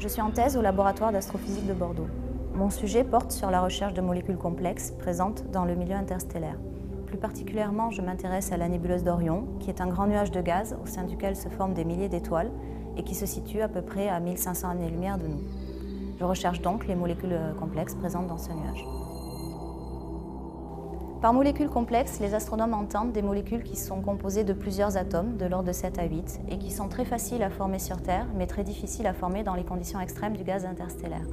Je suis en thèse au laboratoire d'astrophysique de Bordeaux. Mon sujet porte sur la recherche de molécules complexes présentes dans le milieu interstellaire. Plus particulièrement, je m'intéresse à la nébuleuse d'Orion, qui est un grand nuage de gaz au sein duquel se forment des milliers d'étoiles et qui se situe à peu près à 1500 années-lumière de nous. Je recherche donc les molécules complexes présentes dans ce nuage. Par molécules complexes, les astronomes entendent des molécules qui sont composées de plusieurs atomes, de l'ordre de 7 à 8, et qui sont très faciles à former sur Terre, mais très difficiles à former dans les conditions extrêmes du gaz interstellaire.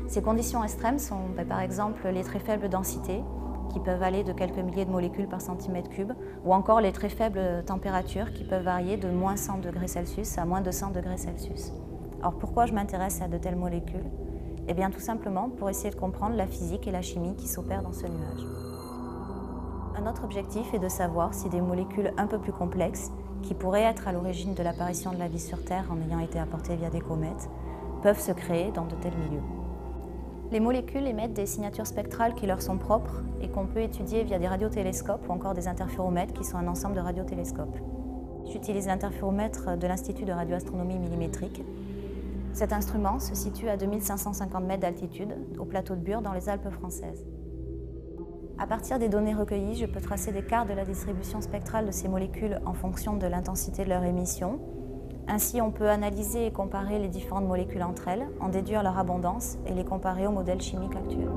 Ces conditions extrêmes sont par exemple les très faibles densités, qui peuvent aller de quelques milliers de molécules par centimètre cube, ou encore les très faibles températures qui peuvent varier de moins 100 degrés Celsius à moins 200 degrés Celsius. Alors pourquoi je m'intéresse à de telles molécules? Eh bien tout simplement pour essayer de comprendre la physique et la chimie qui s'opèrent dans ce nuage. Un autre objectif est de savoir si des molécules un peu plus complexes, qui pourraient être à l'origine de l'apparition de la vie sur Terre en ayant été apportées via des comètes, peuvent se créer dans de tels milieux. Les molécules émettent des signatures spectrales qui leur sont propres et qu'on peut étudier via des radiotélescopes ou encore des interféromètres qui sont un ensemble de radiotélescopes. J'utilise l'interféromètre de l'Institut de radioastronomie millimétrique. Cet instrument se situe à 2550 mètres d'altitude, au plateau de Bure, dans les Alpes françaises. À partir des données recueillies, je peux tracer des cartes de la distribution spectrale de ces molécules en fonction de l'intensité de leur émission. Ainsi, on peut analyser et comparer les différentes molécules entre elles, en déduire leur abondance et les comparer au modèle chimique actuel.